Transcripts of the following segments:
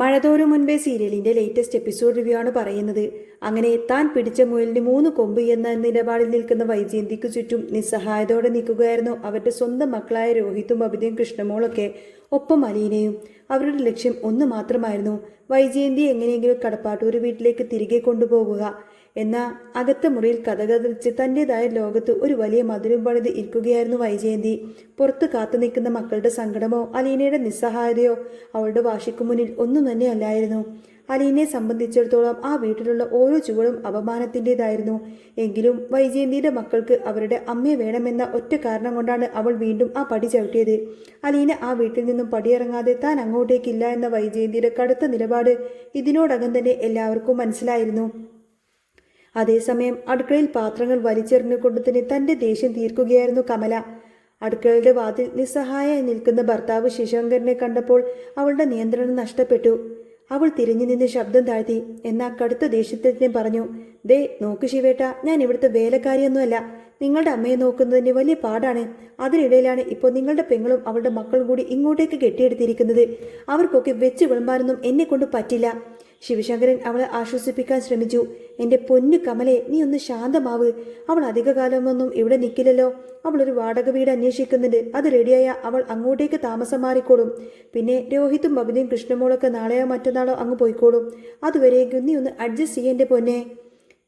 മഴതോറും മുൻപേ സീരിയലിന്റെ latest episode review ആണ് പറയുന്നത്. അങ്ങനെ താൻ പിടിച്ച മുയലിന് 3 കൊമ്പ് എന്ന നിലപാടിൽ നിൽക്കുന്ന വൈജയന്തിക്ക് ചുറ്റും നിസ്സഹായതയോടെ നിൽക്കുകയായിരുന്നു അവരുടെ സ്വന്തം മക്കളായ രോഹിത്തും ബബിതയും കൃഷ്ണമോളൊക്കെ, ഒപ്പം അലീനയും. അവരുടെ ലക്ഷ്യം ഒന്ന് മാത്രമായിരുന്നു, വൈജയന്തി എങ്ങനെയെങ്കിലും കടപ്പാട്ടൂർ വീട്ടിലേക്ക് തിരികെ കൊണ്ടുപോകുക. എന്നാൽ അകത്ത മുറിയിൽ കഥകതറിച്ച് തൻ്റെതായ ലോകത്ത് ഒരു വലിയ മധുരം പണിത് ഇരിക്കുകയായിരുന്നു വൈജയന്തി. പുറത്ത് കാത്തു നിൽക്കുന്ന മക്കളുടെ സങ്കടമോ അലീനയുടെ നിസ്സഹായതയോ അവളുടെ വാശിക്കു മുന്നിൽ ഒന്നും തന്നെ അല്ലായിരുന്നു. അലീനയെ സംബന്ധിച്ചിടത്തോളം ആ വീട്ടിലുള്ള ഓരോ ചുവടും അപമാനത്തിൻ്റെതായിരുന്നു. എങ്കിലും വൈജയന്തിയുടെ മക്കൾക്ക് അവരുടെ അമ്മയെ വേണമെന്ന ഒറ്റ കാരണം കൊണ്ടാണ് അവൾ വീണ്ടും ആ പടി ചവിട്ടിയത്. അലീന ആ വീട്ടിൽ നിന്നും പടിയിറങ്ങാതെ താൻ അങ്ങോട്ടേക്കില്ല എന്ന വൈജയന്തിയുടെ കടുത്ത നിലപാട് ഇതിനോടകം തന്നെ എല്ലാവർക്കും മനസ്സിലായിരുന്നു. അതേസമയം അടുക്കളയിൽ പാത്രങ്ങൾ വലിച്ചെറിഞ്ഞുകൊണ്ട് തന്നെ തൻ്റെ ദേഷ്യം തീർക്കുകയായിരുന്നു കമല. അടുക്കളയുടെ വാതിൽ നിസ്സഹായമായി നിൽക്കുന്ന ഭർത്താവ് ശശിശങ്കരനെ കണ്ടപ്പോൾ അവളുടെ നിയന്ത്രണം നഷ്ടപ്പെട്ടു. അവൾ തിരിഞ്ഞു നിന്ന് ശബ്ദം താഴ്ത്തി. എന്നാൽ കടുത്ത ദേഷ്യത്തിൽ തന്നെ പറഞ്ഞു, ദേ നോക്ക് ശിവേട്ട, ഞാൻ ഇവിടുത്തെ വേലക്കാരിയൊന്നുമല്ല. നിങ്ങളുടെ അമ്മയെ നോക്കുന്നതിന് വലിയ പാടാണ്. അതിനിടയിലാണ് ഇപ്പോൾ നിങ്ങളുടെ പെങ്ങളും അവളുടെ മക്കളും കൂടി ഇങ്ങോട്ടേക്ക് കെട്ടിയെടുത്തിരിക്കുന്നത്. അവർക്കൊക്കെ വെച്ച് വിളമ്പാനൊന്നും എന്നെ കൊണ്ട് പറ്റില്ല. ശിവശങ്കരൻ അവളെ ആശ്വസിപ്പിക്കാൻ ശ്രമിച്ചു. എൻ്റെ പൊന്നു കമലെ, നീ ഒന്ന് ശാന്തമാവ്. അവൾ അധികകാലമൊന്നും ഇവിടെ നിൽക്കില്ലല്ലോ. അവളൊരു വാടക വീട് അന്വേഷിക്കുന്നുണ്ട്. അത് റെഡിയായ അവൾ അങ്ങോട്ടേക്ക് താമസം മാറിക്കോളും. പിന്നെ രോഹിത്തും ബബിതയും കൃഷ്ണമോളൊക്കെ നാളെയോ മറ്റന്നാളോ അങ്ങ് പോയിക്കോളും. അതുവരേക്കും നീ ഒന്ന് അഡ്ജസ്റ്റ് ചെയ്യേൻ്റെ പൊന്നെ.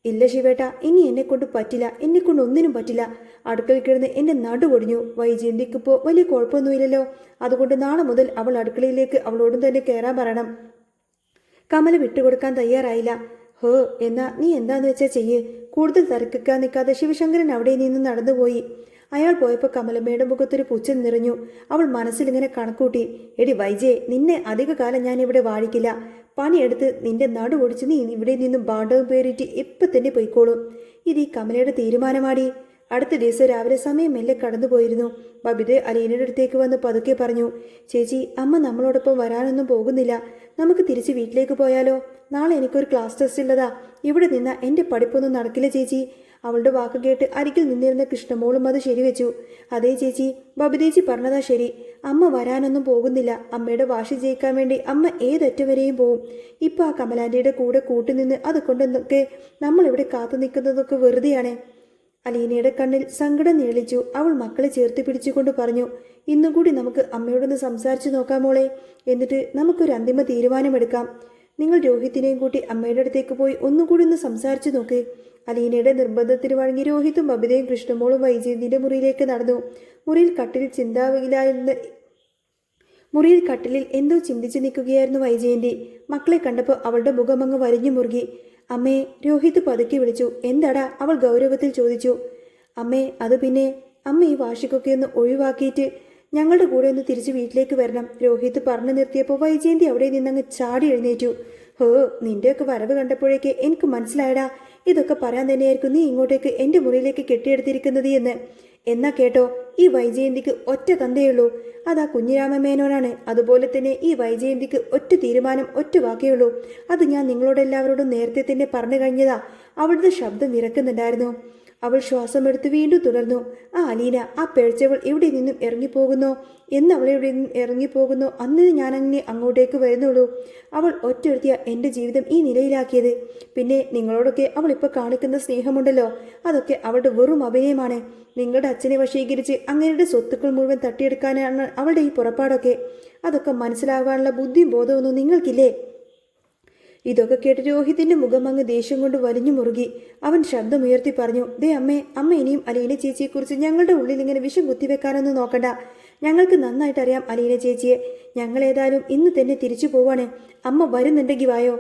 ഇല്ല ശിവേട്ട, ഇനി എന്നെക്കൊണ്ട് പറ്റില്ല. എന്നെക്കൊണ്ട് ഒന്നിനും പറ്റില്ല. അടുക്കളയിൽ കിടന്ന് എൻ്റെ നടുപൊടിഞ്ഞു. വൈജയന്തിക്കിപ്പോൾ വലിയ കുഴപ്പമൊന്നുമില്ലല്ലോ. അതുകൊണ്ട് നാളെ മുതൽ അവൾ അടുക്കളയിലേക്ക് അവളോടും തന്നെ കയറാൻ പറയണം. കമല വിട്ടുകൊടുക്കാൻ തയ്യാറായില്ല. ഹോ, എന്നാ നീ എന്താന്ന് വെച്ചാൽ ചെയ്യ്. കൂടുതൽ തർക്കിക്കാൻ നിൽക്കാതെ ശിവശങ്കരൻ അവിടെ നിന്ന് നടന്നുപോയി. അയാൾ പോയപ്പോൾ കമലമ്മയുടെ മുഖത്തൊരു പുച്ഛം നിറഞ്ഞു. അവൾ മനസ്സിലിങ്ങനെ കണക്കൂട്ടി, എടി വൈജയെ, നിന്നെ അധികകാലം ഞാൻ ഇവിടെ വാഴിക്കില്ല. പണിയെടുത്ത് നിന്റെ നടു ഒടിച്ച് നീ ഇവിടെ നിന്നും ബാണ്ടവും പേരിട്ട് ഇപ്പം തന്നെ പോയിക്കോളും. ഇത് ഈ കമലയുടെ തീരുമാനമാടി. അടുത്ത ദിവസം രാവിലെ സമയം മെല്ലെ കടന്നുപോയിരുന്നു. ബബിത അലീനയുടെ അടുത്തേക്ക് വന്ന് പതുക്കെ പറഞ്ഞു, ചേച്ചി, അമ്മ നമ്മളോടൊപ്പം വരാനൊന്നും പോകുന്നില്ല. നമുക്ക് തിരിച്ച് വീട്ടിലേക്ക് പോയാലോ? നാളെ എനിക്കൊരു ക്ലാസ് ടെസ്റ്റ് ഉള്ളതാ. ഇവിടെ നിന്ന എൻ്റെ പഠിപ്പൊന്നും നടക്കില്ല ചേച്ചി. അവളുടെ വാക്ക് കേട്ട് അരികിൽ നിന്നിരുന്ന കൃഷ്ണമോളും അത് ശരിവെച്ചു. അതേ ചേച്ചി, ബബിതേച്ചി പറഞ്ഞതാ ശരി. അമ്മ വരാനൊന്നും പോകുന്നില്ല. അമ്മയുടെ വാശി ജയിക്കാൻ വേണ്ടി അമ്മ ഏതറ്റം വരെയും പോവും. ഇപ്പം ആ കമലാൻ്റെയുടെ കൂടെ കൂട്ടുനിന്ന് അതുകൊണ്ടൊക്കെ നമ്മളിവിടെ കാത്തു നിൽക്കുന്നതൊക്കെ വെറുതെയാണ്. അലീനയുടെ കണ്ണിൽ സങ്കടം നീളിച്ചു. അവൾ മക്കളെ ചേർത്ത് പിടിച്ചുകൊണ്ട് പറഞ്ഞു, ഇന്നും കൂടി നമുക്ക് അമ്മയോടൊന്ന് സംസാരിച്ചു നോക്കാം മോളെ. എന്നിട്ട് നമുക്കൊരു അന്തിമ തീരുമാനമെടുക്കാം. നിങ്ങൾ രോഹിത്തിനെയും കൂട്ടി അമ്മയുടെ അടുത്തേക്ക് പോയി ഒന്നുകൂടി ഒന്ന് സംസാരിച്ചു നോക്ക്. അലീനയുടെ നിർബന്ധത്തിന് വഴങ്ങി രോഹിത്തും ബബിതയും കൃഷ്ണമോളും വൈജയന്തിന്റെ മുറിയിലേക്ക് നടന്നു. മുറിയിൽ കട്ടിലിൽ എന്തോ ചിന്തിച്ചു നിൽക്കുകയായിരുന്നു വൈജയന്തി. മക്കളെ കണ്ടപ്പോൾ അവളുടെ മുഖമങ്ങ് വരിഞ്ഞു മുറുകി. അമ്മേ, രോഹിത് പതുക്കി വിളിച്ചു. എന്താടാ? അവൾ ഗൗരവത്തിൽ ചോദിച്ചു. അമ്മേ, അത് പിന്നെ അമ്മ ഈ വാശിക്കൊക്കെ ഒന്ന് ഒഴിവാക്കിയിട്ട് ഞങ്ങളുടെ കൂടെ ഒന്ന് തിരിച്ച് വീട്ടിലേക്ക് വരണം. രോഹിത് പറഞ്ഞു നിർത്തിയപ്പോൾ വൈജയന്തി അവിടെ നിന്നങ്ങ് ചാടി എഴുന്നേറ്റു. ഹോ, നിന്റെയൊക്കെ വരവ് കണ്ടപ്പോഴേക്ക് എനിക്ക് മനസ്സിലായടാ, ഇതൊക്കെ പറയാൻ തന്നെയായിരിക്കും നീ ഇങ്ങോട്ടേക്ക് എൻ്റെ മുറിയിലേക്ക് കെട്ടിയെടുത്തിരിക്കുന്നത് എന്ന്. എന്നാ കേട്ടോ, ഈ വൈജയന്തിക്ക് ഒറ്റ തന്തയുള്ളൂ. അതാ കുഞ്ഞിരാമ മേനോനാണ്. അതുപോലെ തന്നെ ഈ വൈജയന്തിക്ക് ഒറ്റ തീരുമാനം, ഒറ്റ വാക്കേയുള്ളൂ. അത് ഞാൻ നിങ്ങളോടെല്ലാവരോടും നേരത്തെ തന്നെ പറഞ്ഞു കഴിഞ്ഞതാ. അവളുടെ ശബ്ദം വിറക്കുന്നുണ്ടായിരുന്നു. അവൾ ശ്വാസമെടുത്ത് വീണ്ടും തുടർന്നു. ആ അലീന, ആ പിഴച്ചവൾ ഇവിടെ നിന്നും ഇറങ്ങിപ്പോകുന്നോ എന്ന് അവളെ ഇവിടെ നിന്നും ഇറങ്ങിപ്പോകുന്നോ അന്ന് ഞാനങ്ങനെ അങ്ങോട്ടേക്ക് വരുന്നുള്ളൂ. അവൾ ഒറ്റയൊരുത്തിയ എൻ്റെ ജീവിതം ഈ നിലയിലാക്കിയത്. പിന്നെ നിങ്ങളോടൊക്കെ അവൾ ഇപ്പോൾ കാണിക്കുന്ന സ്നേഹമുണ്ടല്ലോ, അതൊക്കെ അവളുടെ വെറും അഭിനയമാണ്. നിങ്ങളുടെ അച്ഛനെ വശീകരിച്ച് അങ്ങയുടെ സ്വത്തുക്കൾ മുഴുവൻ തട്ടിയെടുക്കാനാണ് അവളുടെ ഈ പുറപ്പാടൊക്കെ. അതൊക്കെ മനസ്സിലാകാനുള്ള ബുദ്ധിയും ബോധമൊന്നും നിങ്ങൾക്കില്ലേ? ഇതൊക്കെ കേട്ട് രോഹിതിന്റെ മുഖം അങ്ങ് ദേഷ്യം കൊണ്ട് വലിഞ്ഞു മുറുകി. അവൻ ശബ്ദമുയർത്തി പറഞ്ഞു, ദേ അമ്മേ, അമ്മ ഇനിയും അലീന ചേച്ചിയെക്കുറിച്ച് ഞങ്ങളുടെ ഉള്ളിൽ ഇങ്ങനെ വിഷം കുത്തിവെക്കാനൊന്നും നോക്കണ്ട. ഞങ്ങൾക്ക് നന്നായിട്ട് അറിയാം അലീന ചേച്ചിയെ. ഞങ്ങൾ ഏതായാലും ഇന്ന് തന്നെ തിരിച്ചു പോവാണ്. അമ്മ വരുന്നുണ്ടെങ്കിൽ വായോ.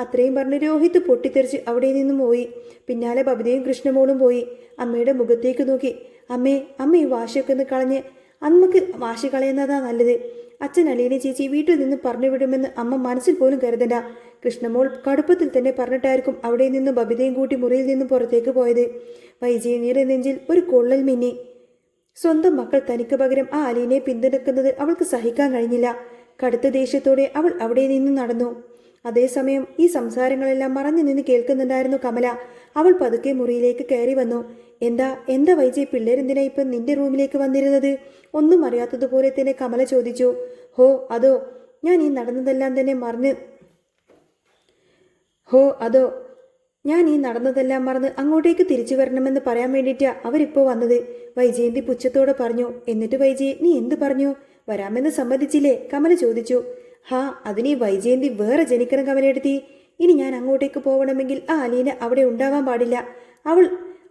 അത്രയും പറഞ്ഞ് രോഹിത് പൊട്ടിത്തെറിച്ച് അവിടെ നിന്നും പോയി. പിന്നാലെ ബബിതയും കൃഷ്ണമോളും പോയി. അമ്മയുടെ മുഖത്തേക്ക് നോക്കി. അമ്മ ഈ വാശിയൊക്കെ ഒന്ന് കളഞ്ഞ് അമ്മക്ക് വാശി കളയുന്നതാ നല്ലത്. അച്ഛൻ അലീന ചേച്ചി വീട്ടിൽ നിന്ന് പറഞ്ഞു വിടുമെന്ന് അമ്മ മനസ്സിൽ പോലും കരുതണ്ട. കൃഷ്ണമോൾ കടുപ്പത്തിൽ തന്നെ പറഞ്ഞിട്ടായിരിക്കും അവിടെ നിന്ന് ബബിതയും കൂട്ടി മുറിയിൽ നിന്നും പുറത്തേക്ക് പോയത്. വൈജയന്തിയുടെ നെഞ്ചിൽ ഒരു കൊള്ളൽ മിന്നി. സ്വന്തം മക്കൾ തനിക്ക് പകരം ആ അലീനയെ പിന്തുണക്കുന്നത് അവൾക്ക് സഹിക്കാൻ കഴിഞ്ഞില്ല. കടുത്ത ദേഷ്യത്തോടെ അവൾ അവിടെ നിന്ന് നടന്നു. അതേസമയം ഈ സംസാരങ്ങളെല്ലാം മറഞ്ഞു നിന്ന് കേൾക്കുന്നുണ്ടായിരുന്നു കമല. അവൾ പതുക്കെ മുറിയിലേക്ക് കയറി വന്നു. എന്താ വൈജയ്, പിള്ളേരെന്തിനാ ഇപ്പം നിന്റെ റൂമിലേക്ക് വന്നിരുന്നത്? ഒന്നും അറിയാത്തതുപോലെ തന്നെ കമല ചോദിച്ചു. ഹോ, അതോ, ഞാൻ ഈ നടന്നതെല്ലാം തന്നെ ഹോ അതോ, ഞാൻ ഈ നടന്നതെല്ലാം മറന്ന് അങ്ങോട്ടേക്ക് തിരിച്ചു വരണമെന്ന് പറയാൻ വേണ്ടിയിട്ടാ അവരിപ്പോൾ വന്നത്, വൈജയന്തി പുച്ഛത്തോടെ പറഞ്ഞു. എന്നിട്ട് വൈജയെ നീ എന്ത് പറഞ്ഞു? വരാമെന്ന് സമ്മതിച്ചില്ലേ? കമല ചോദിച്ചു. ഹാ, അതിന് ഈ വൈജയന്തി വേറെ ജനിക്കണം കമലയെടുത്തി. ഇനി ഞാൻ അങ്ങോട്ടേക്ക് പോകണമെങ്കിൽ ആ അലീന അവിടെ ഉണ്ടാവാൻ പാടില്ല. അവൾ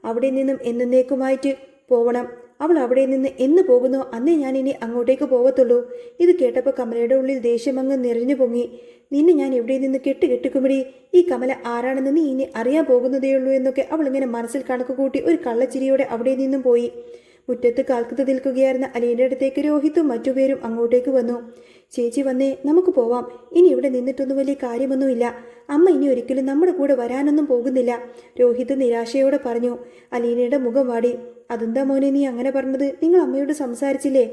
അവിടെ നിന്നും എന്നേക്കുമായിട്ട് പോവണം. അവൾ അവിടെ നിന്ന് എന്ന് പോകുന്നോ അന്നേ ഞാൻ ഇനി അങ്ങോട്ടേക്ക് പോകത്തുള്ളൂ. ഇത് കേട്ടപ്പോൾ കമലയുടെ ഉള്ളിൽ ദേഷ്യമങ്ങ് നിറഞ്ഞു പൊങ്ങി. നിന്നെ ഞാൻ എവിടെ നിന്ന് കെട്ടുകെട്ടിക്കുമടി. ഈ കമല ആരാണെന്ന് നീ ഇനി അറിയാൻ പോകുന്നതേയുള്ളൂ എന്നൊക്കെ അവൾ ഇങ്ങനെ മനസ്സിൽ കണക്ക് കൂട്ടി ഒരു കള്ളച്ചിരിയോടെ അവിടെ നിന്നും പോയി. മുറ്റത്ത് കാൽക്കത്ത് നിൽക്കുകയായിരുന്ന അലീൻ്റെ അടുത്തേക്ക് രോഹിത്തും മറ്റുപേരും അങ്ങോട്ടേക്ക് വന്നു. ചേച്ചി വന്നേ, നമുക്ക് പോവാം. ഇനി ഇവിടെ നിന്നിട്ടൊന്നും വലിയ കാര്യമൊന്നുമില്ല. അമ്മ ഇനി ഒരിക്കലും നമ്മുടെ കൂടെ വരാനൊന്നും പോകുന്നില്ല, രോഹിത് നിരാശയോടെ പറഞ്ഞു. അലീനയുടെ മുഖം വാടി. അതെന്താ മോനെ നീ അങ്ങനെ പറഞ്ഞത്? നിങ്ങൾ അമ്മയോട് സംസാരിച്ചില്ലേ?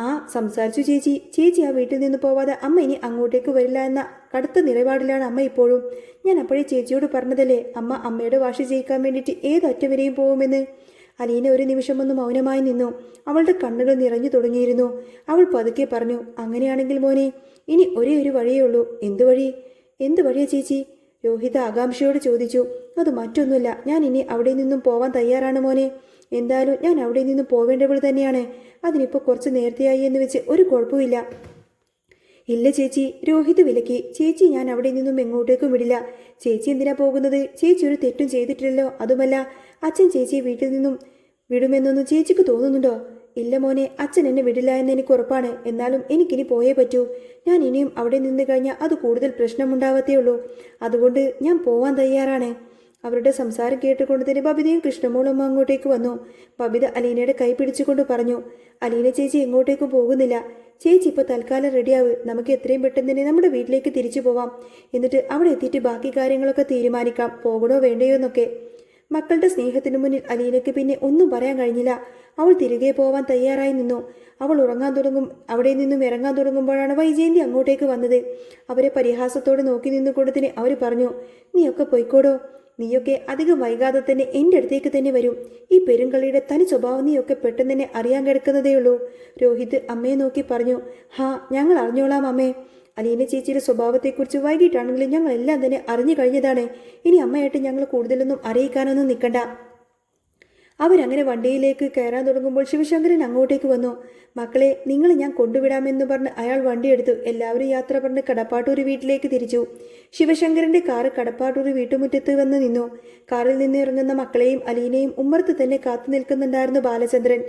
ആ, സംസാരിച്ചു ചേച്ചി. ചേച്ചി ആ വീട്ടിൽ നിന്ന് പോവാതെ അമ്മ ഇനി അങ്ങോട്ടേക്ക് വരില്ല എന്ന കടുത്ത നിലപാടിലാണ് അമ്മ ഇപ്പോഴും. ഞാൻ അപ്പോഴേ ചേച്ചിയോട് പറഞ്ഞതല്ലേ, അമ്മയുടെ വാശി ജയിക്കാൻ വേണ്ടിയിട്ട് ഏതറ്റം വരെയും പോകുമെന്ന്. അലീന ഒരു നിമിഷമൊന്ന് മൗനമായി നിന്നു. അവളുടെ കണ്ണുകൾ നിറഞ്ഞു തുടങ്ങിയിരുന്നു. അവൾ പതുക്കെ പറഞ്ഞു, അങ്ങനെയാണെങ്കിൽ മോനെ, ഇനി ഒരേ ഒരു വഴിയേ ഉള്ളൂ. എന്ത് വഴി? എന്ത് വഴിയാ ചേച്ചി? രോഹിത് ആകാംക്ഷയോട് ചോദിച്ചു. അത് മറ്റൊന്നുമില്ല, ഞാൻ ഇനി അവിടെ നിന്നും പോവാൻ തയ്യാറാണ് മോനെ. എന്തായാലും ഞാൻ അവിടെ നിന്നും പോവേണ്ടവൾ തന്നെയാണ്. അതിനിപ്പോൾ കുറച്ച് നേരത്തെയായി എന്ന് വെച്ച് ഒരു കുഴപ്പമില്ല. ഇല്ല ചേച്ചി, രോഹിത് വിലക്കി. ചേച്ചി ഞാൻ അവിടെ നിന്നും എങ്ങോട്ടേക്കും വിടില്ല. ചേച്ചി എന്തിനാ പോകുന്നത്? ചേച്ചി ഒരു തെറ്റും ചെയ്തിട്ടില്ലല്ലോ. അതുമല്ല, അച്ഛൻ ചേച്ചിയെ വീട്ടിൽ നിന്നും വിടുമെന്നൊന്നും ചേച്ചിക്ക് തോന്നുന്നുണ്ടോ? ഇല്ല മോനെ, അച്ഛൻ എന്നെ വിടില്ല എന്ന് എനിക്ക് ഉറപ്പാണ്. എന്നാലും എനിക്കിനി പോയേ പറ്റൂ. ഞാൻ ഇനിയും അവിടെ നിന്ന് കഴിഞ്ഞാൽ അത് കൂടുതൽ പ്രശ്നമുണ്ടാവത്തേ ഉള്ളൂ. അതുകൊണ്ട് ഞാൻ പോവാൻ തയ്യാറാണ്. അവരുടെ സംസാരം കേട്ടുകൊണ്ട് തന്നെ ബബിതയും കൃഷ്ണമോളും അങ്ങോട്ടേക്ക് വന്നു. ബബിത അലീനയുടെ കൈ പിടിച്ചുകൊണ്ട് പറഞ്ഞു, അലീന ചേച്ചി എങ്ങോട്ടേക്കും പോകുന്നില്ല. ചേച്ചി ഇപ്പോൾ തൽക്കാലം റെഡിയാവ്. നമുക്ക് എത്രയും പെട്ടെന്ന് തന്നെ നമ്മുടെ വീട്ടിലേക്ക് തിരിച്ചു പോവാം. എന്നിട്ട് അവിടെ എത്തിയിട്ട് ബാക്കി കാര്യങ്ങളൊക്കെ തീരുമാനിക്കാം, പോകണോ വേണ്ടയോ എന്നൊക്കെ. മക്കളുടെ സ്നേഹത്തിനു മുന്നിൽ അലീനയ്ക്ക് പിന്നെ ഒന്നും പറയാൻ കഴിഞ്ഞില്ല. അവൾ തിരികെ പോവാൻ തയ്യാറായി നിന്നു. അവൾ അവിടെ നിന്നും ഇറങ്ങാൻ തുടങ്ങുമ്പോഴാണ് വൈജയന്തി അങ്ങോട്ടേക്ക് വന്നത്. അവരെ പരിഹാസത്തോടെ നോക്കി നിന്നുകൊണ്ട് തന്നെ അവർ പറഞ്ഞു, നീയൊക്കെ പൊയ്ക്കോടോ. നീയൊക്കെ അധികം വൈകാതെ തന്നെ എൻ്റെ അടുത്തേക്ക് തന്നെ വരും. ഈ പെരുങ്കളിയുടെ തനി സ്വഭാവം നീയൊക്കെ പെട്ടെന്ന് തന്നെ അറിയാൻ കിടക്കുന്നതേയുള്ളൂ. രോഹിത് അമ്മയെ നോക്കി പറഞ്ഞു. ഹാ, ഞങ്ങൾ അറിഞ്ഞോളാം അമ്മേ. അലീന ചേച്ചിയുടെ സ്വഭാവത്തെക്കുറിച്ച് വൈകിട്ടാണെങ്കിലും ഞങ്ങളെല്ലാം തന്നെ അറിഞ്ഞു കഴിഞ്ഞതാണ്. ഇനി അമ്മയായിട്ട് ഞങ്ങൾ കൂടുതലൊന്നും അറിയിക്കാനൊന്നും നിൽക്കണ്ട. അവരങ്ങനെ വണ്ടിയിലേക്ക് കയറാൻ തുടങ്ങുമ്പോൾ ശിവശങ്കരൻ അങ്ങോട്ടേക്ക് വന്നു. മക്കളെ, നിങ്ങൾ ഞാൻ കൊണ്ടുവിടാമെന്ന് പറഞ്ഞ് അയാൾ വണ്ടിയെടുത്തു. എല്ലാവരും യാത്ര പറഞ്ഞ് കടപ്പാട്ടൂർ വീട്ടിലേക്ക് തിരിച്ചു. ശിവശങ്കരന്റെ കാറ് കടപ്പാട്ടൂർ വീട്ടുമുറ്റത്ത് വന്ന് നിന്നു. കാറിൽ നിന്ന് ഇറങ്ങുന്ന മക്കളെയും അലീനയും ഉമ്മറത്ത് തന്നെ കാത്തു നിൽക്കുന്നുണ്ടായിരുന്നു ബാലചന്ദ്രൻ.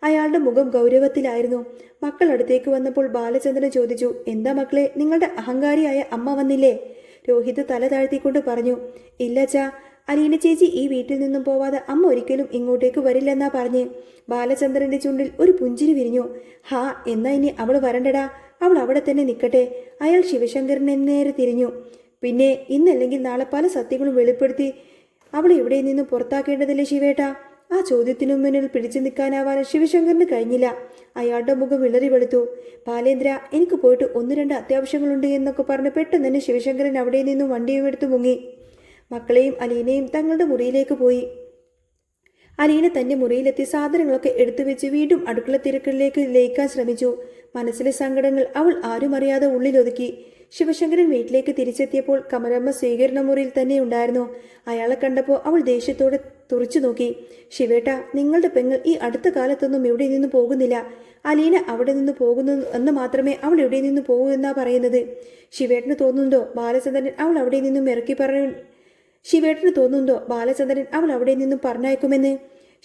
അയാളുടെ മുഖം ഗൗരവത്തിലായിരുന്നു. മക്കൾ അടുത്തേക്ക് വന്നപ്പോൾ ബാലചന്ദ്രൻ ചോദിച്ചു, എന്താ മക്കളെ, നിങ്ങളുടെ അഹങ്കാരിയായ അമ്മ വന്നില്ലേ? രോഹിത് തല താഴ്ത്തിക്കൊണ്ട് പറഞ്ഞു, ഇല്ലച്ചാ, അലീന ചേച്ചി ഈ വീട്ടിൽ നിന്നും പോവാതെ അമ്മ ഒരിക്കലും ഇങ്ങോട്ടേക്ക് വരില്ലെന്നാ പറഞ്ഞ്. ബാലചന്ദ്രന്റെ ചുണ്ടിൽ ഒരു പുഞ്ചിരി വിരിഞ്ഞു. ഹാ, എന്നാ ഇനി അവൾ വരണ്ടടാ, അവൾ അവിടെ തന്നെ നിൽക്കട്ടെ. അയാൾ ശിവശങ്കരനെ നേരെ തിരിഞ്ഞു. പിന്നെ ഇന്നല്ലെങ്കിൽ നാളെ പല സത്യങ്ങളും വെളിപ്പെടുത്തി അവളെ ഇവിടെ നിന്നും പുറത്താക്കേണ്ടതല്ലേ ശിവേട്ടാ? ആ ചോദ്യത്തിനു മുന്നിൽ പിടിച്ചു നിൽക്കാനാവാൻ ശിവശങ്കറിന് കഴിഞ്ഞില്ല. അയാളുടെ മുഖം വിളറി വെളുത്തു. ബാലേന്ദ്ര, എനിക്ക് പോയിട്ട് 1-2 അത്യാവശ്യങ്ങളുണ്ട് എന്നൊക്കെ പറഞ്ഞ് പെട്ടെന്ന് തന്നെ ശിവശങ്കരൻ അവിടെ നിന്നും വണ്ടിയും എടുത്ത് മുങ്ങി. മക്കളെയും അലീനയും തങ്ങളുടെ മുറിയിലേക്ക് പോയി. അലീന തന്റെ മുറിയിലെത്തി സാധനങ്ങളൊക്കെ എടുത്തു വെച്ച് വീണ്ടും അടുക്കള തിരക്കുകളിലേക്ക് ലയിക്കാൻ ശ്രമിച്ചു. മനസ്സിലെ സങ്കടങ്ങൾ അവൾ ആരും അറിയാതെ ഉള്ളിലൊതുക്കി. ശിവശങ്കരൻ വീട്ടിലേക്ക് തിരിച്ചെത്തിയപ്പോൾ കമലമ്മ സ്വീകരണ മുറിയിൽ തന്നെ ഉണ്ടായിരുന്നു. അയാളെ കണ്ടപ്പോൾ അവൾ ദേഷ്യത്തോടെ തുറച്ചു നോക്കി. ശിവേട്ട, നിങ്ങളുടെ പെങ്ങൾ ഈ അടുത്ത കാലത്തൊന്നും ഇവിടെ നിന്ന് പോകുന്നില്ല. അലീന അവിടെ നിന്ന് പോകുന്നു എന്ന് മാത്രമേ അവൾ ഇവിടെ നിന്ന് പോകൂ എന്നാ പറയുന്നത്. ശിവേട്ടന് തോന്നുന്നുണ്ടോ ബാലചന്ദ്രൻ അവൾ അവിടെ നിന്നും അവിടെ നിന്നും പറഞ്ഞയക്കുമെന്ന്?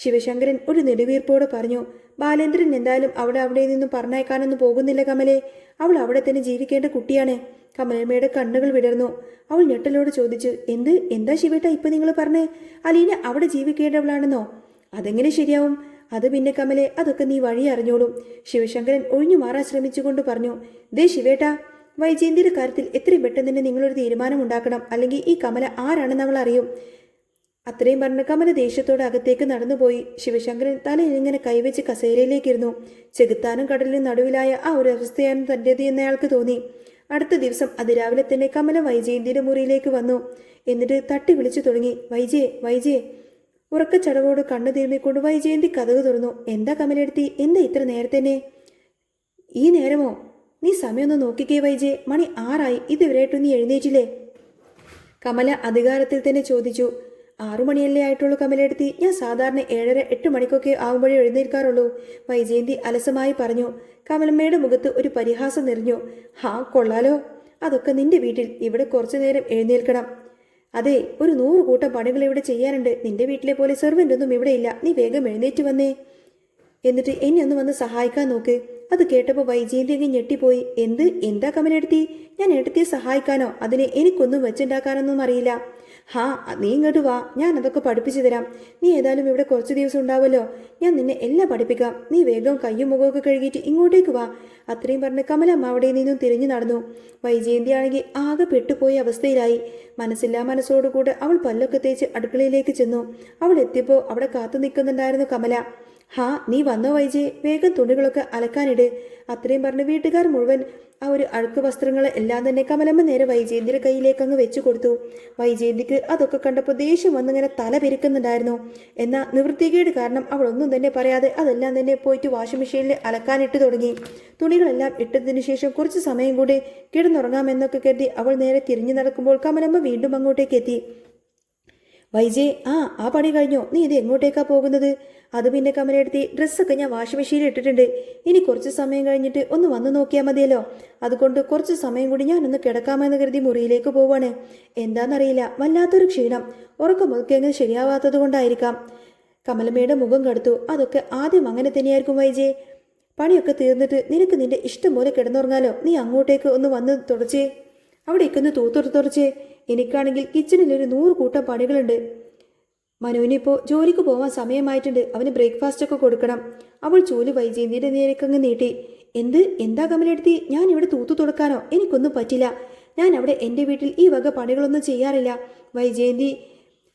ശിവശങ്കരൻ ഒരു നെടുവീർപ്പോടെ പറഞ്ഞു. ബാലേന്ദ്രൻ എന്തായാലും അവിടെ നിന്നും പറഞ്ഞയക്കാനൊന്നും പോകുന്നില്ല കമലെ. അവൾ അവിടെ തന്നെ ജീവിക്കേണ്ട കുട്ടിയാണ്. കമലമ്മയുടെ കണ്ണുകൾ വിടർന്നു. അവൾ ഞെട്ടലോട് ചോദിച്ചു, എന്താ ശിവേട്ട ഇപ്പൊ നിങ്ങൾ പറഞ്ഞേ? അലീന അവിടെ ജീവിക്കേണ്ടവളാണെന്നോ? അതെങ്ങനെ ശരിയാവും? അത് പിന്നെ കമലെ, അതൊക്കെ നീ വഴി അറിഞ്ഞോളും. ശിവശങ്കരൻ ഒഴിഞ്ഞു മാറാൻ ശ്രമിച്ചുകൊണ്ട് പറഞ്ഞു. ദേ ശിവേട്ട, വൈജയന്തിയുടെ കാര്യത്തിൽ എത്രയും പെട്ടെന്ന് തന്നെ നിങ്ങളൊരു തീരുമാനം ഉണ്ടാക്കണം, അല്ലെങ്കിൽ ഈ കമല ആരാണെന്ന് അവൾ അറിയും. അത്രയും പറഞ്ഞ കമല ദേഷ്യത്തോടെ അകത്തേക്ക് നടന്നുപോയി. ശിവശങ്കരൻ തലയിൽ ഇങ്ങനെ കൈവച്ച് കസേരയിലേക്കിരുന്നു. ചെകുത്താനും കടലിനും നടുവിലായ ആ ഒരു അവസ്ഥയാണ് തൻ്റേത് എന്ന് അയാൾക്ക് തോന്നി. അടുത്ത ദിവസം അതിരാവിലെ തന്നെ കമല വൈജയന്തിയുടെ മുറിയിലേക്ക് വന്നു. എന്നിട്ട് തട്ടി വിളിച്ചു തുടങ്ങി, വൈജയേ. ഉറക്കച്ചടവോട് കണ്ണു തിരുമ്മിക്കൊണ്ട് വൈജയന്തി കതക് തുറന്നു. എന്താ കമലെടുത്തി, എന്താ ഇത്ര നേരത്തെ? ഈ നേരമോ? നീ സമയമൊന്ന് നോക്കിക്കേ വൈജയ്, മണി 6 ഇതുവരെയായിട്ടും നീ എഴുന്നേറ്റില്ലേ? കമല അധികാരത്തിൽ തന്നെ ചോദിച്ചു. 6 മണിയല്ലേ ആയിട്ടുള്ളൂ കമലെടുത്തി. ഞാൻ സാധാരണ 7:30 8 മണിക്കൊക്കെ ആവുമ്പോഴേ എഴുന്നേൽക്കാറുള്ളൂ, വൈജയന്തി അലസമായി പറഞ്ഞു. കമലമ്മയുടെ മുഖത്ത് ഒരു പരിഹാസം നിറഞ്ഞു. ഹാ, കൊള്ളാലോ. അതൊക്കെ നിന്റെ വീട്ടിൽ. ഇവിടെ കുറച്ചു നേരം എഴുന്നേൽക്കണം. അതെ, ഒരു 100 കൂട്ടം പണികൾ ഇവിടെ ചെയ്യാനുണ്ട്. നിന്റെ വീട്ടിലെ പോലെ സെർവൻ്റ് ഒന്നും ഇവിടെ ഇല്ല. നീ വേഗം എഴുന്നേറ്റ് വന്നേ, എന്നിട്ട് എന്നെ ഒന്ന് വന്ന് സഹായിക്കാൻ നോക്ക്. അത് കേട്ടപ്പോൾ വൈജയന്തി അങ്ങ് ഞെട്ടിപ്പോയി. എന്താ കമലെടുത്തി? ഞാൻ എടുത്തിയെ സഹായിക്കാനോ? അതിനെ എനിക്കൊന്നും വെച്ചുണ്ടാക്കാനൊന്നും അറിയില്ല. ഹാ, നീ ഇങ്ങോട്ട് വാ, ഞാൻ അതൊക്കെ പഠിപ്പിച്ചു തരാം. നീ ഏതായാലും ഇവിടെ കുറച്ച് ദിവസം ഉണ്ടാവുമല്ലോ, ഞാൻ നിന്നെ എല്ലാം പഠിപ്പിക്കാം. നീ വേഗം കയ്യും മുഖമൊക്കെ കഴുകിയിട്ട് ഇങ്ങോട്ടേക്ക് വാ. അത്രയും പറഞ്ഞ് കമലമ്മ അവിടെ നിന്നും തിരിഞ്ഞു നടന്നു. വൈജയന്തി ആണെങ്കിൽ ആകെ പെട്ടുപോയ അവസ്ഥയിലായി. മനസ്സില്ലാ മനസ്സോടുകൂടെ അവൾ പല്ലൊക്കെ തേച്ച് അടുക്കളയിലേക്ക് ചെന്നു. അവൾ എത്തിയപ്പോൾ അവിടെ കാത്തു നിൽക്കുന്നുണ്ടായിരുന്നു കമല. ഹാ, നീ വന്നോ വൈജയ്? വേഗം തുണികളൊക്കെ അലക്കാനിട്. അത്രയും പറഞ്ഞ് വീട്ടുകാർ മുഴുവൻ ആ ഒരു അഴുക്ക് വസ്ത്രങ്ങൾ എല്ലാം തന്നെ കമലമ്മ നേരെ വൈജയന്തിയുടെ കയ്യിലേക്ക് അങ്ങ് വെച്ചു കൊടുത്തു. വൈജയന്തിക്ക് അതൊക്കെ കണ്ടപ്പോൾ ദേഷ്യം വന്നിങ്ങനെ തല പെരുക്കുന്നുണ്ടായിരുന്നു. എന്നാൽ നിവൃത്തികേട് കാരണം അവൾ ഒന്നും തന്നെ പറയാതെ അതെല്ലാം തന്നെ പോയിട്ട് വാഷിംഗ് മെഷീനിൽ അലക്കാനിട്ട് തുടങ്ങി. തുണികളെല്ലാം ഇട്ടതിനു ശേഷം കുറച്ച് സമയം കൂടി കിടന്നുറങ്ങാമെന്നൊക്കെ കരുതി അവൾ നേരെ തിരിഞ്ഞു നടക്കുമ്പോൾ കമലമ്മ വീണ്ടും അങ്ങോട്ടേക്ക് എത്തി. വൈജയ്, ആ പണി കഴിഞ്ഞോ? നീ ഇത് എങ്ങോട്ടേക്കാ പോകുന്നത്? അത് പിന്നെ കമലെടുത്തി, ഡ്രസ്സൊക്കെ ഞാൻ വാഷിംഗ് മെഷീനിൽ ഇട്ടിട്ടുണ്ട്. ഇനി കുറച്ച് സമയം കഴിഞ്ഞിട്ട് ഒന്ന് വന്നു നോക്കിയാൽ മതിയല്ലോ. അതുകൊണ്ട് കുറച്ച് സമയം കൂടി ഞാനൊന്ന് കിടക്കാമെന്ന് കരുതി മുറിയിലേക്ക് പോവാണ്. എന്താണെന്നറിയില്ല, വല്ലാത്തൊരു ക്ഷീണം. ഉറക്കമൊക്കെ അങ്ങ് ശരിയാവാത്തത് കൊണ്ടായിരിക്കാം. കമലമ്മയുടെ മുഖം കടുത്തു. അതൊക്കെ ആദ്യം അങ്ങനെ തന്നെയായിരിക്കും വൈജയ്. പണിയൊക്കെ തീർന്നിട്ട് നിനക്ക് നിന്റെ ഇഷ്ടം പോലെ കിടന്നുറങ്ങാലോ. നീ അങ്ങോട്ടേക്ക് ഒന്ന് വന്ന് തുടച്ചേ, അവിടേക്കൊന്ന് തുടച്ചേ. എനിക്കാണെങ്കിൽ കിച്ചണിൽ ഒരു 100 കൂട്ടം പണികളുണ്ട്. മനുവിനിപ്പോൾ ജോലിക്ക് പോവാൻ സമയമായിട്ടുണ്ട്. അവന് ബ്രേക്ക്ഫാസ്റ്റ് ഒക്കെ കൊടുക്കണം. അവൾ ചൂല് വൈജയന്തിയുടെ നേരേക്കങ്ങ് നീട്ടി. എന്താ കമലെടുത്തി? ഞാൻ ഇവിടെ തുടക്കാനോ? എനിക്കൊന്നും പറ്റില്ല. ഞാൻ അവിടെ എൻ്റെ വീട്ടിൽ ഈ വക പണികളൊന്നും ചെയ്യാറില്ല. വൈജയന്തി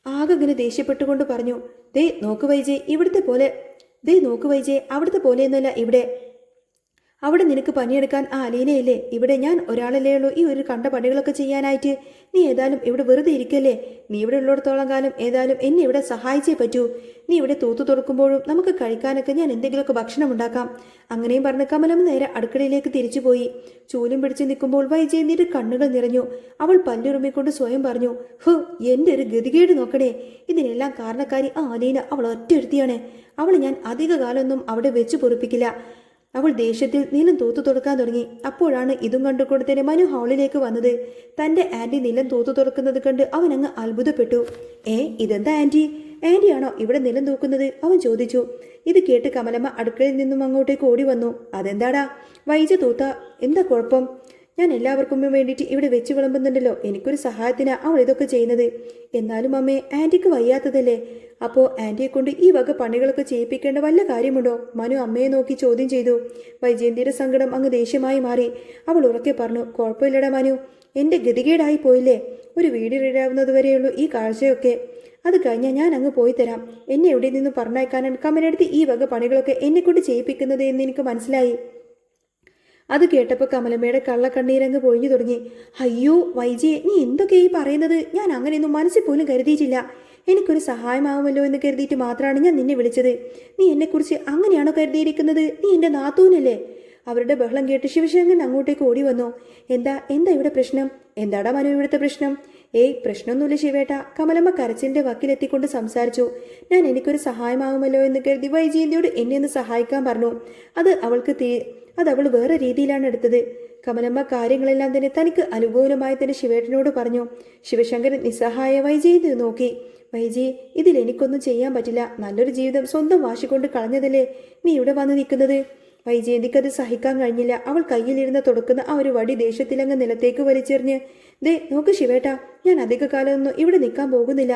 ആകെ ഇങ്ങനെ ദേഷ്യപ്പെട്ടുകൊണ്ട് പറഞ്ഞു. ദേ നോക്ക് വൈജയ്, അവിടുത്തെ പോലെയൊന്നുമല്ല ഇവിടെ. അവിടെ നിനക്ക് പണിയെടുക്കാൻ ആ അലീനയില്ലേ? ഇവിടെ ഞാൻ ഒരാളല്ലേ ഉള്ളൂ ഈ ഒരു കണ്ട പണികളൊക്കെ ചെയ്യാനായിട്ട്. നീ ഏതായാലും ഇവിടെ വെറുതെ ഇരിക്കല്ലേ? നീ ഇവിടെ ഉള്ളിടത്തോളം കാലം ഏതായാലും എന്നെ ഇവിടെ സഹായിച്ചേ പറ്റൂ. നീ ഇവിടെ തുറക്കുമ്പോഴും നമുക്ക് കഴിക്കാനൊക്കെ ഞാൻ എന്തെങ്കിലുമൊക്കെ ഭക്ഷണം ഉണ്ടാക്കാം. അങ്ങനെയും പറഞ്ഞ് കമലമ്മ നേരെ അടുക്കളയിലേക്ക് തിരിച്ചുപോയി. ചൂലും പിടിച്ച് നിൽക്കുമ്പോൾ വൈജയന്തിയുടെ കണ്ണുകൾ നിറഞ്ഞു. അവൾ പല്ലുറുമ്മിക്കൊണ്ട് സ്വയം പറഞ്ഞു, എൻ്റെ ഒരു ഗതികേട് നോക്കണേ. ഇതിനെല്ലാം കാരണക്കാരി ആ അലീന. അവൾ ഒറ്റയൊരുത്തിയാണ്. അവൾ ഞാൻ അധിക കാലമൊന്നും അവിടെ വെച്ച് പൊറിപ്പിക്കില്ല. അവൾ ദേഷ്യത്തിൽ നിലം തുടക്കാൻ തുടങ്ങി. അപ്പോഴാണ് ഇതും കണ്ടുകൊണ്ട് തന്നെ മനു ഹാളിലേക്ക് വന്നത്. തൻ്റെ ആൻറ്റി നിലം തുറക്കുന്നത് കണ്ട് അവനങ്ങ് അത്ഭുതപ്പെട്ടു. ഇതെന്താ ആൻറ്റിയാണോ ഇവിടെ നിലം തൂക്കുന്നത്? അവൻ ചോദിച്ചു. ഇത് കേട്ട് കമലമ്മ അടുക്കളയിൽ നിന്നും അങ്ങോട്ടേക്ക് ഓടി വന്നു. അതെന്താടാ വൈജ തൂത്ത, എന്താ കുഴപ്പം? ഞാൻ എല്ലാവർക്കും വേണ്ടിയിട്ട് ഇവിടെ വെച്ച് വിളമ്പുന്നുണ്ടല്ലോ. എനിക്കൊരു സഹായത്തിനാ അവൾ ഇതൊക്കെ ചെയ്യുന്നത്. എന്നാലും അമ്മേ, ആൻറ്റിക്ക് വയ്യാത്തതല്ലേ? അപ്പോൾ ആൻറ്റിയെ കൊണ്ട് ഈ വക പണികളൊക്കെ ചെയ്യിപ്പിക്കേണ്ട വല്ല കാര്യമുണ്ടോ? മനു അമ്മയെ നോക്കി ചോദ്യം ചെയ്തു. വൈജയന്തിയുടെ സങ്കടം അങ്ങ് ദേഷ്യമായി മാറി. അവൾ ഉറക്കെ പറഞ്ഞു, കുഴപ്പമില്ലടാ മനു, എൻ്റെ ഗതികേടായി പോയില്ലേ. ഒരു വീട് ഇടാവുന്നത് വരെയുള്ളൂ ഈ കാഴ്ചയൊക്കെ. അത് കഴിഞ്ഞാൽ ഞാൻ അങ്ങ് പോയി തരാം. എന്നെ എവിടെ നിന്ന് പറഞ്ഞയക്കാനാണ് കമലെടുത്ത് ഈ വക പണികളൊക്കെ എന്നെക്കൊണ്ട് ചെയ്യിപ്പിക്കുന്നത് എന്ന് എനിക്ക് മനസ്സിലായി. അത് കേട്ടപ്പോൾ കമലമ്മയുടെ കള്ളക്കണ്ണീരങ്ങ് പൊഴിഞ്ഞു തുടങ്ങി. അയ്യോ വൈജയെ, നീ എന്തൊക്കെയായി പറയുന്നത്? ഞാൻ അങ്ങനെയൊന്നും മനസ്സിൽ പോലും കരുതിയിട്ടില്ല. എനിക്കൊരു സഹായമാവുമല്ലോ എന്ന് കരുതിയിട്ട് മാത്രമാണ് ഞാൻ നിന്നെ വിളിച്ചത്. നീ എന്നെക്കുറിച്ച് അങ്ങനെയാണോ കരുതിയിരിക്കുന്നത്? നീ എൻ്റെ നാത്തൂനല്ലേ? അവരുടെ ബഹളം കേട്ട് ശിവശങ്കരൻ അങ്ങോട്ടേക്ക് ഓടി വന്നു. എന്താ ഇവിടെ പ്രശ്നം? എന്താടാ മനു ഇവിടുത്തെ പ്രശ്നം? പ്രശ്നമൊന്നുമില്ല ശിവേട്ട. കമലമ്മ കരച്ചിലിൻ്റെ വക്കിലെത്തിക്കൊണ്ട് സംസാരിച്ചു. എനിക്കൊരു സഹായമാവുമല്ലോ എന്ന് കരുതി വൈജയന്തിയോട് എന്നെ ഒന്ന് സഹായിക്കാൻ പറഞ്ഞു. അത് അവൾ വേറെ രീതിയിലാണ് എടുത്തത്. കമലമ്മ കാര്യങ്ങളെല്ലാം തന്നെ തനിക്ക് അനുകൂലമായി തന്നെ ശിവേട്ടനോട് പറഞ്ഞു. ശിവശങ്കരൻ നിസ്സഹായ വൈജയന്തി നോക്കി. വൈജി, ഇതിൽ എനിക്കൊന്നും ചെയ്യാൻ പറ്റില്ല. നല്ലൊരു ജീവിതം സ്വന്തം വാശിക്കൊണ്ട് കളഞ്ഞതല്ലേ നീ ഇവിടെ വന്ന് നിൽക്കുന്നത്? വൈജയന്തിക്കത് സഹിക്കാൻ കഴിഞ്ഞില്ല. അവൾ കയ്യിലിരുന്ന് തുടക്കുന്ന ആ ഒരു വടി ദേഷ്യത്തിലങ്ങ് നിലത്തേക്ക് വലിച്ചെറിഞ്ഞ്, ദേ നോക്ക് ശിവേട്ട, ഞാൻ അധിക കാലമൊന്നും ഇവിടെ നിൽക്കാൻ പോകുന്നില്ല.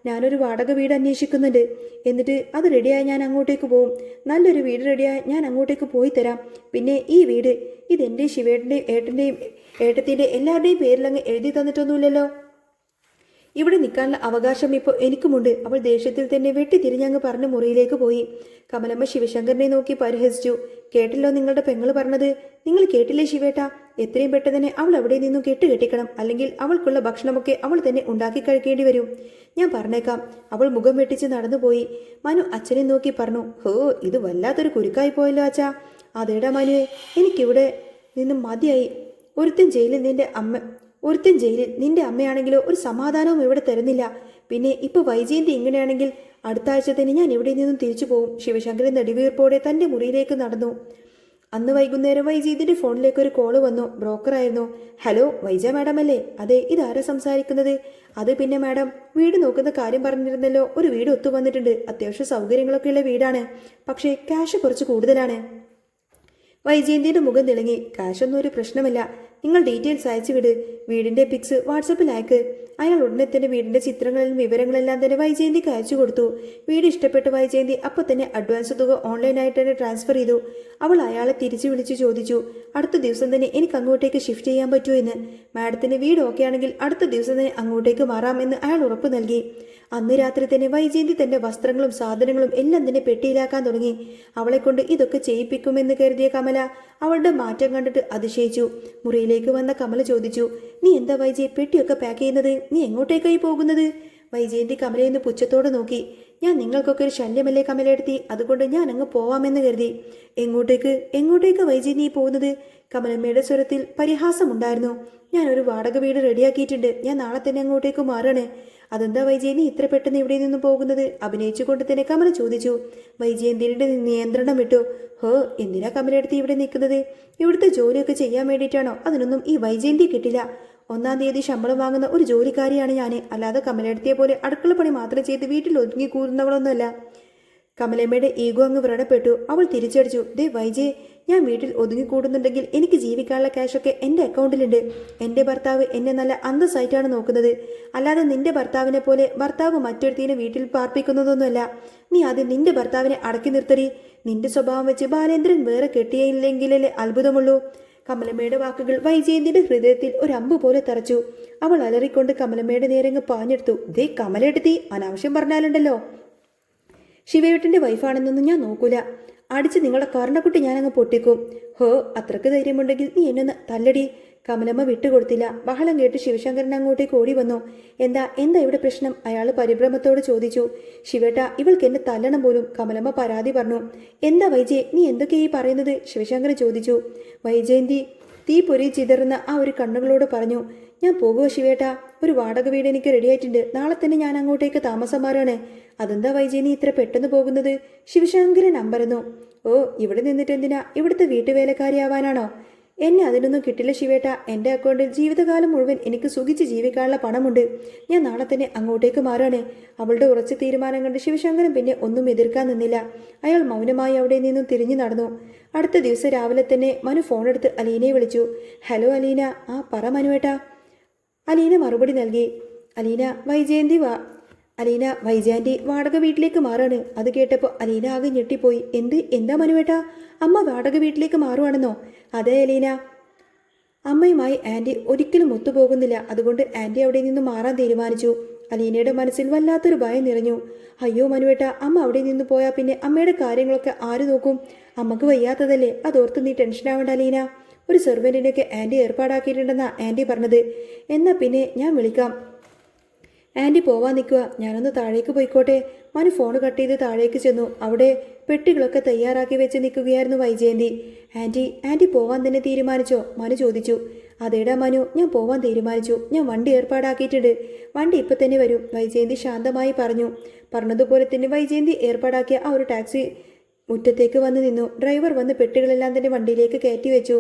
ഞാനൊരു വാടക വീട് അന്വേഷിക്കുന്നുണ്ട്. എന്നിട്ട് അത് റെഡിയായി ഞാൻ അങ്ങോട്ടേക്ക് പോവും. നല്ലൊരു വീട് റെഡിയായി ഞാൻ അങ്ങോട്ടേക്ക് പോയി തരാം. പിന്നെ ഈ വീട് ഇതെൻ്റെ ശിവേട്ടൻ്റെയും ഏട്ടത്തിൻ്റെ എല്ലാവരുടെയും പേരിലങ്ങ് എഴുതി തന്നിട്ടൊന്നുമില്ലല്ലോ. ഇവിടെ നിൽക്കാനുള്ള അവകാശം ഇപ്പോൾ എനിക്കുമുണ്ട്. അവൾ ദേഷ്യത്തിൽ തന്നെ വെട്ടിത്തിരിഞ്ഞങ്ങ് പറഞ്ഞ് മുറിയിലേക്ക് പോയി. കമലമ്മ ശിവശങ്കരനെ നോക്കി പരിഹസിച്ചു. കേട്ടല്ലോ നിങ്ങളുടെ പെങ്ങൾ പറഞ്ഞത്? നിങ്ങൾ കേട്ടില്ലേ ശിവേട്ട? എത്രയും പെട്ടെന്ന് തന്നെ അവൾ അവിടെ നിന്നും കെട്ടിക്കണം. അല്ലെങ്കിൽ അവൾക്കുള്ള ഭക്ഷണമൊക്കെ അവൾ തന്നെ ഉണ്ടാക്കി കഴിക്കേണ്ടി വരും. ഞാൻ പറഞ്ഞേക്കാം. അവൾ മുഖം വെട്ടിച്ച് നടന്നുപോയി. മനു അച്ഛനെ നോക്കി പറഞ്ഞു, ഇത് വല്ലാത്തൊരു കുരുക്കായി പോയല്ലോ അച്ഛാ. അതേടാ മനുവേ, എനിക്കിവിടെ നിന്നും മതിയായി. ഒരുത്തൻ ജയിലിൽ ഒരുത്തൻ ജയിലിൽ, നിന്റെ അമ്മയാണെങ്കിലോ ഒരു സമാധാനവും ഇവിടെ തരുന്നില്ല. പിന്നെ ഇപ്പൊ വൈജയന്തി ഇങ്ങനെയാണെങ്കിൽ അടുത്ത ആഴ്ച തന്നെ ഞാൻ ഇവിടെ നിന്നും തിരിച്ചു പോകും. ശിവശങ്കരൻ നെടുവീർപ്പോടെ തന്റെ മുറിയിലേക്ക് നടന്നു. അന്ന് വൈകുന്നേരം വൈജയന്തിന്റെ ഫോണിലേക്ക് ഒരു കോള് വന്നു. ബ്രോക്കറായിരുന്നു. ഹലോ, വൈജ മാഡം അല്ലേ? അതെ, ഇതാരാ സംസാരിക്കുന്നത്? അത് പിന്നെ മാഡം, വീട് നോക്കുന്ന കാര്യം പറഞ്ഞിരുന്നല്ലോ. ഒരു വീട് ഒത്തു വന്നിട്ടുണ്ട്. അത്യാവശ്യ സൗകര്യങ്ങളൊക്കെയുള്ള വീടാണ്. പക്ഷേ ക്യാഷ് കുറച്ച് കൂടുതലാണ്. വൈജയന്തിയുടെ മുഖം തിളങ്ങി. കാശൊന്നും ഒരു പ്രശ്നമല്ല. നിങ്ങൾ ഡീറ്റെയിൽസ് അയച്ചു വിട്. വീടിന്റെ പിക്സ് വാട്സപ്പിൽ അയക്ക്. അയാൾ ഉടനെ തന്നെ വീടിന്റെ ചിത്രങ്ങളും വിവരങ്ങളെല്ലാം തന്നെ വൈജയന്തിക്ക് അയച്ചു കൊടുത്തു. വീട് ഇഷ്ടപ്പെട്ട വൈജയന്തി അപ്പോൾ തന്നെ അഡ്വാൻസ് തുക ഓൺലൈനായിട്ട് തന്നെ ട്രാൻസ്ഫർ ചെയ്തു. അവൾ അയാളെ തിരിച്ചു വിളിച്ചു ചോദിച്ചു, അടുത്ത ദിവസം തന്നെ എനിക്ക് അങ്ങോട്ടേക്ക് ഷിഫ്റ്റ് ചെയ്യാൻ പറ്റുമോ എന്ന്. മാഡത്തിന് വീട് ഓക്കെ ആണെങ്കിൽ അടുത്ത ദിവസം തന്നെ അങ്ങോട്ടേക്ക് മാറാമെന്ന് അയാൾ ഉറപ്പ് നൽകി. അന്ന് രാത്രി തന്നെ വൈജയന്തി തന്റെ വസ്ത്രങ്ങളും സാധനങ്ങളും എല്ലാം തന്നെ പെട്ടിയിലാക്കാൻ തുടങ്ങി. അവളെ കൊണ്ട് ഇതൊക്കെ ചെയ്യിപ്പിക്കുമെന്ന് കരുതിയ കമല അവളുടെ മാറ്റം കണ്ടിട്ട് അതിശയിച്ചു. മുറിയിലേക്ക് വന്ന കമല ചോദിച്ചു, നീ എന്താ വൈജയ് പെട്ടിയൊക്കെ പാക്ക് ചെയ്യുന്നത്? നീ എങ്ങോട്ടേക്കായി പോകുന്നത്? വൈജയന്തി കമലയെന്ന് പുച്ഛത്തോടെ നോക്കി. ഞാൻ നിങ്ങൾക്കൊക്കെ ഒരു ശല്യമല്ലേ കമലയെടുത്തി, അതുകൊണ്ട് ഞാൻ അങ്ങ് പോവാമെന്ന് കരുതി. എങ്ങോട്ടേക്ക് വൈജയ് നീ പോകുന്നത്? കമലമ്മയുടെ സ്വരത്തിൽ പരിഹാസമുണ്ടായിരുന്നു. ഞാൻ ഒരു വാടക വീട് റെഡിയാക്കിയിട്ടുണ്ട്. ഞാൻ നാളെ തന്നെ അങ്ങോട്ടേക്ക് മാറാണ്. അതെന്താ വൈജയ് നീ ഇത്ര പെട്ടെന്ന് ഇവിടെ നിന്ന് പോകുന്നത്? അഭിനയിച്ചുകൊണ്ട് തന്നെ കമല ചോദിച്ചു. വൈജയന്തിയുടെ നിയന്ത്രണം വിട്ടു. ഹോ, എന്തിനാ കമലയെടുത്ത് ഇവിടെ നിൽക്കുന്നത്? ഇവിടുത്തെ ജോലിയൊക്കെ ചെയ്യാൻ വേണ്ടിയിട്ടാണോ? അതിനൊന്നും ഈ വൈജയന്തി കിട്ടില്ല. 1-ാം തീയതി ശമ്പളം വാങ്ങുന്ന ഒരു ജോലിക്കാരിയാണ് ഞാൻ. അല്ലാതെ കമലയെടുത്തിയെ പോലെ അടുക്കള പണി മാത്രം ചെയ്ത് വീട്ടിൽ ഒതുങ്ങി കൂടുന്നവളൊന്നുമല്ല. കമലമ്മയുടെ ഈഗോ അങ്ങ് വ്രണപ്പെട്ടു. അവൾ തിരിച്ചടിച്ചു. ദേ വൈജയ്, ഞാൻ വീട്ടിൽ ഒതുങ്ങിക്കൂടുന്നുണ്ടെങ്കിൽ എനിക്ക് ജീവിക്കാനുള്ള ക്യാഷൊക്കെ എൻ്റെ അക്കൗണ്ടിലുണ്ട്. എൻ്റെ ഭർത്താവ് എന്നെ നല്ല അന്തസ്സായിട്ടാണ് നോക്കുന്നത്. അല്ലാതെ നിന്റെ ഭർത്താവിനെ പോലെ ഭർത്താവ് മറ്റൊരുത്തീനെ വീട്ടിൽ പാർപ്പിക്കുന്നതൊന്നുമല്ല. നീ ആദ്യം നിന്റെ ഭർത്താവിനെ അടക്കി നിർത്തടി. നിന്റെ സ്വഭാവം വെച്ച് ബാലേന്ദ്രൻ വേറെ കെട്ടിയില്ലെങ്കിലല്ലേ അത്ഭുതമുള്ളൂ. കമലമ്മയുടെ വാക്കുകൾ വൈജയന്തിയുടെ ഹൃദയത്തിൽ ഒരു അമ്പ് പോലെ തറച്ചു. അവൾ അലറിക്കൊണ്ട് കമലമ്മയുടെ നേരങ്ങ് പാഞ്ഞെടുത്തു. ദേ കമലെടുത്തി, അനാവശ്യം പറഞ്ഞാലുണ്ടല്ലോ. ശിവയേട്ടൻ്റെ വൈഫാണെന്നൊന്നും ഞാൻ നോക്കൂല. അടിച്ച് നിങ്ങളുടെ കർണക്കുട്ടി ഞാനങ്ങ് പൊട്ടിക്കും. ഹോ, അത്രക്ക് ധൈര്യമുണ്ടെങ്കിൽ നീ എന്നൊന്ന് തല്ലടി. കമലമ്മ വിട്ടുകൊടുത്തില്ല. ബഹളം കേട്ട് ശിവശങ്കരൻ അങ്ങോട്ടേക്ക് ഓടി വന്നു. എന്താ ഇവിടെ പ്രശ്നം? അയാൾ പരിഭ്രമത്തോട് ചോദിച്ചു. ശിവേട്ട, ഇവൾക്ക് എന്നെ തല്ലണം പോലും. കമലമ്മ പരാതി പറഞ്ഞു. എന്താ വൈജയ്, നീ എന്തൊക്കെയായി പറയുന്നത്? ശിവശങ്കരൻ ചോദിച്ചു. വൈജയന്തി തീ പൊരി ചിതറുന്ന ആ ഒരു കണ്ണുകളോട് പറഞ്ഞു. ഞാൻ പോകുക ശിവേട്ട. ഒരു വാടക വീട് എനിക്ക് റെഡിയായിട്ടുണ്ട്. നാളെ തന്നെ ഞാൻ അങ്ങോട്ടേക്ക് താമസം മാറാണ്. അതെന്താ വൈജയന്തി ഇത്ര പെട്ടെന്ന് പോകുന്നത്? ശിവശങ്കരൻ അമ്പരന്നു. ഓ, ഇവിടെ നിന്നിട്ട് എന്തിനാ? ഇവിടുത്തെ വീട്ടുവേലക്കാരിയാവാനാണോ? എന്നെ അതിനൊന്നും കിട്ടില്ല ശിവേട്ട. എൻ്റെ അക്കൗണ്ടിൽ ജീവിതകാലം മുഴുവൻ എനിക്ക് സുഖിച്ച് ജീവിക്കാനുള്ള പണമുണ്ട്. ഞാൻ നാളെ തന്നെ അങ്ങോട്ടേക്ക് മാറാണ്. അവളുടെ ഉറച്ച തീരുമാനം കണ്ട് ശിവശങ്കരൻ പിന്നെ ഒന്നും എതിർക്കാൻ നിന്നില്ല. അയാൾ മൗനമായി അവിടെ നിന്നും തിരിഞ്ഞു നടന്നു. അടുത്ത ദിവസം രാവിലെ തന്നെ മനു ഫോണെടുത്ത് അലീനയെ വിളിച്ചു. ഹലോ അലീന. ആ പറ മനുവേട്ടാ. അലീന മറുപടി നൽകി. അലീന വൈജയന്തി വാടക വീട്ടിലേക്ക് മാറാണ്. അത് കേട്ടപ്പോൾ അലീന ആകെ ഞെട്ടിപ്പോയി. എന്താ മനുവേട്ടാ? അമ്മ വാടക വീട്ടിലേക്ക് മാറുവാണെന്നോ? അതെ അലീന. അമ്മയുമായി ആൻറ്റി ഒരിക്കലും ഒത്തുപോകുന്നില്ല. അതുകൊണ്ട് ആൻറ്റി അവിടെ നിന്ന് മാറാൻ തീരുമാനിച്ചു. അലീനയുടെ മനസ്സിൽ വല്ലാത്തൊരു ഭയം നിറഞ്ഞു. അയ്യോ മനുവേട്ട, അമ്മ അവിടെ നിന്ന് പോയാൽ പിന്നെ അമ്മയുടെ കാര്യങ്ങളൊക്കെ ആര് നോക്കും? അമ്മക്ക് വയ്യാത്തതല്ലേ. അതോർത്ത് നീ ടെൻഷനാവേണ്ട അലീന. ഒരു സെർവൻറ്റിനൊക്കെ ആൻറ്റി ഏർപ്പാടാക്കിയിട്ടുണ്ടെന്നാ ആൻറ്റി പറഞ്ഞത്. എന്നാൽ പിന്നെ ഞാൻ വിളിക്കാം. ആൻറ്റി പോവാൻ നിൽക്കുക. ഞാനൊന്ന് താഴേക്ക് പോയിക്കോട്ടെ. മനു ഫോൺ കട്ട് ചെയ്ത് താഴേക്ക് ചെന്നു. അവിടെ പെട്ടികളൊക്കെ തയ്യാറാക്കി വെച്ച് നിൽക്കുകയായിരുന്നു വൈജയന്തി. ആൻറ്റി പോവാൻ തന്നെ തീരുമാനിച്ചോ? മനു ചോദിച്ചു. അതേടാ മനു, ഞാൻ പോവാൻ തീരുമാനിച്ചു. ഞാൻ വണ്ടി ഏർപ്പാടാക്കിയിട്ടുണ്ട്. വണ്ടി ഇപ്പം തന്നെ വരും, വൈജയന്തി ശാന്തമായി പറഞ്ഞു. പറഞ്ഞതുപോലെ തന്നെ വൈജയന്തി ഏർപ്പാടാക്കിയ ആ ഒരു ടാക്സി മുറ്റത്തേക്ക് വന്ന് നിന്നു. ഡ്രൈവർ വന്ന് പെട്ടികളെല്ലാം തന്നെ വണ്ടിയിലേക്ക് കയറ്റി വെച്ചു.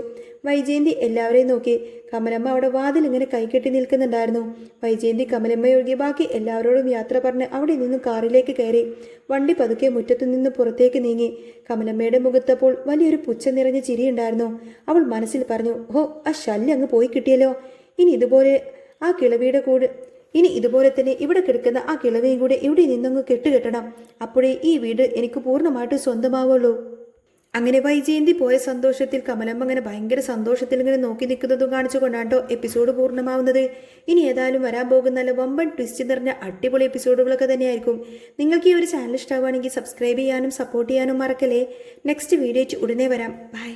വൈജയന്തി എല്ലാവരെയും നോക്കി. കമലമ്മ അവിടെ വാതിൽ ഇങ്ങനെ കൈകെട്ടി നിൽക്കുന്നുണ്ടായിരുന്നു. വൈജയന്തി കമലമ്മയൊഴികെ ബാക്കി എല്ലാവരോടും യാത്ര പറഞ്ഞ് അവിടെ നിന്നും കാറിലേക്ക് കയറി. വണ്ടി പതുക്കെ മുറ്റത്തു നിന്ന് പുറത്തേക്ക് നീങ്ങി. കമലമ്മയുടെ മുഖത്തപ്പോൾ വലിയൊരു പുച്ഛം നിറഞ്ഞ ചിരിയുണ്ടായിരുന്നു. അവൾ മനസ്സിൽ പറഞ്ഞു, ഓ, ആ ശല്യം അങ്ങ് പോയി കിട്ടിയല്ലോ. ഇനി ഇതുപോലെ തന്നെ ഇവിടെ കിടക്കുന്ന ആ കിളവയും കൂടെ ഇവിടെ നിന്നങ്ങ് കെട്ടുകെട്ടണം. അപ്പോഴേ ഈ വീട് എനിക്ക് പൂർണ്ണമായിട്ട് സ്വന്തമാവുള്ളൂ. അങ്ങനെ വൈജയന്തി പോയ സന്തോഷത്തിൽ കമലമ്മ അങ്ങനെ ഭയങ്കര സന്തോഷത്തിൽ ഇങ്ങനെ നോക്കി നിൽക്കുന്നതും കാണിച്ചുകൊണ്ടാട്ടോ എപ്പിസോഡ് പൂർണ്ണമാവുന്നത്. ഇനി ഏതായാലും വരാൻ പോകുന്ന നല്ല വമ്പൻ ട്വിസ്റ്റ് നിറഞ്ഞ അടിപൊളി എപ്പിസോഡുകളൊക്കെ തന്നെയായിരിക്കും. നിങ്ങൾക്ക് ഈ ഒരു ചാനൽ ഇഷ്ടമാവുകയാണെങ്കിൽ സബ്സ്ക്രൈബ് ചെയ്യാനും സപ്പോർട്ട് ചെയ്യാനും മറക്കല്ലേ. നെക്സ്റ്റ് വീഡിയോ ഉടനെ വരാം. ബൈ.